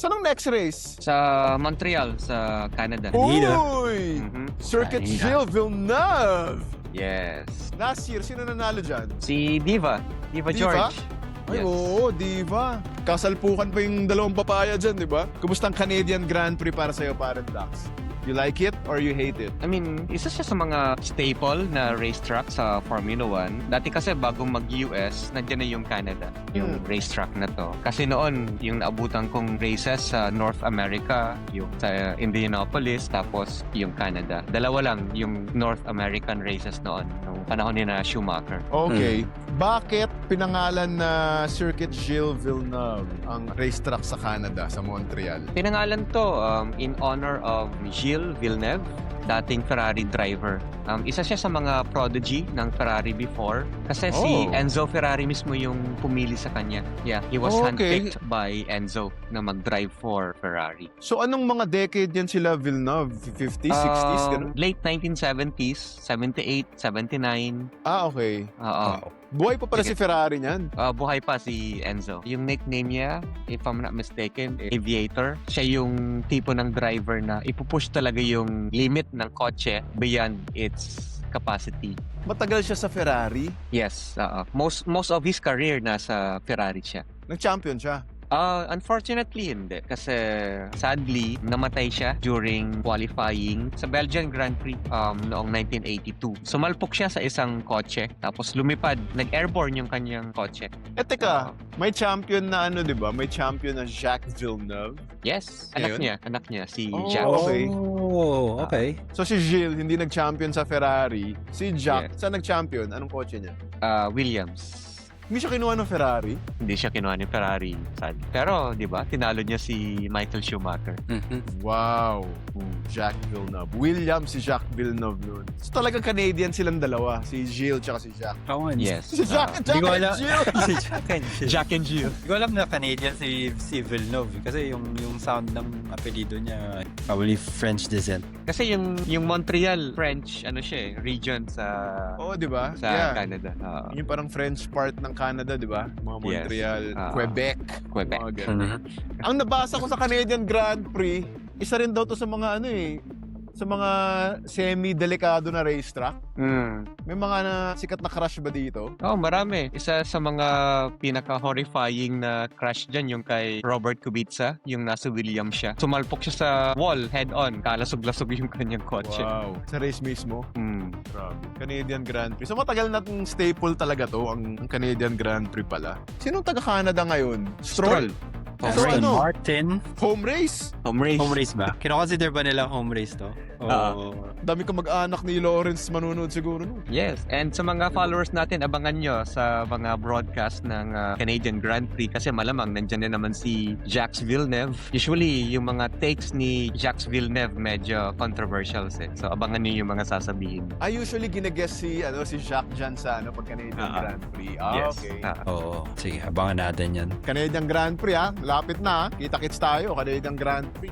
Saan ang next race? Sa Montreal, sa Canada. Uy! Circuit Canada. Gilles Villeneuve! Yes. Last year, sino nanalo dyan? Si Diva Diva? George. Ay, Yes. oo, diva. Kasalpukan pa yung dalawang papaya dyan, di ba? Kumusta ang Canadian Grand Prix para sa'yo, Parent Dax? You like it or you hate it? I mean, isa siya sa mga staple na racetrack sa Formula 1. Dati kasi bagong mag-US, nandiyan na yung Canada, yung racetrack na to. Kasi noon, yung naabutan kong races sa North America, yung sa Indianapolis, tapos yung Canada. Dalawa lang yung North American races noon, nung panahon ni na Schumacher. Okay. Bakit pinangalan na Circuit Gilles Villeneuve ang racetrack sa Canada, sa Montreal? Pinangalan to in honor of Gilles Villeneuve, dating Ferrari driver. Isa siya sa mga prodigy ng Ferrari before kasi si Oh. Enzo Ferrari mismo yung pumili sa kanya. Yeah, he was Okay. handpicked by Enzo na mag-drive for Ferrari. So, anong mga decade yan sila Villeneuve? 50s, 60s, ganun? Late 1970s, 78, 79. Ah, okay. Oo. Buhay pa pala Sige. si Ferrari niyan. Buhay pa si Enzo. Yung nickname niya, if I'm not mistaken, Aviator. Siya yung tipo ng driver na ipupush talaga yung limit ng kotse beyond its capacity. Matagal siya sa Ferrari. Yes, most of his career nasa Ferrari siya. Nag-champion siya. Unfortunately, hindi. Kasi sadly, namatay siya during qualifying sa Belgian Grand Prix noong 1982. Sumalpok siya sa isang kotse, tapos lumipad. Nag-airborne yung kanyang kotse. Eh, teka, may champion na ano, di ba? May champion na Jacques Villeneuve. Yes, Ayun. anak niya, si Oh, Jack. okay. Oh, okay. So, si Gilles, hindi nag-champion sa Ferrari. Si Jacques, saan nag-champion? Anong kotse niya? Williams. Hindi siya kinuha ng Ferrari. Hindi siya kinuha ni Ferrari, sadly. Pero, di ba, tinalo niya si Michael Schumacher. Wow. Jacques Villeneuve. William si Jacques Villeneuve nun. So, talagang Canadian silang dalawa. Si Gilles tsaka si Jacques. Oo nga. Yes. Si Jacques, Hindi ko Jacques alam. and Gilles. Si Jack and Jill. Jack and Jill. Hindi ko alam na Canadian si Villeneuve. Kasi yung sound ng apelido niya, probably French descent. Kasi yung Montreal, French, siya region sa Oo, di ba? sa Canada. Yung parang French part ng Canada, di ba? Mga Montreal, Quebec. Quebec. Mga ganun. Ang nabasa ko sa Canadian Grand Prix, isa rin daw to sa mga sa mga semi-delikado na racetrack. May mga sikat na crash ba dito? Oh, marami. Isa sa mga pinaka-horrifying na crash dyan, yung kay Robert Kubica, yung nasa Williams siya. Sumalpok siya sa wall, head-on. Kalasog-lasog yung kanyang kotse. Wow. Sa race mismo? Mm. Grabe. Canadian Grand Prix. So matagal na itong staple talaga to, ang Canadian Grand Prix pala. Sinong taga-Canada ngayon? Stroll. So Aston ano? Martin. Home race? Home race. Home race ba? Kino-consider ba nila home race to? Dami ka mag-anak ni Lawrence manunod siguro. No? Yes. And sa mga followers natin, abangan nyo sa mga broadcast ng Canadian Grand Prix kasi malamang nandyan na naman si Jacques Villeneuve. Usually, yung mga takes ni Jacques Villeneuve medyo controversial eh. So, abangan nyo yung mga sasabihin. I usually ginaguess si Jacques dyan sa pag Canadian Grand Prix. Yes. Okay. Oo. Sige, abangan natin yan. Canadian Grand Prix Lapit na. Kita-kits tayo. Canadian Grand Prix.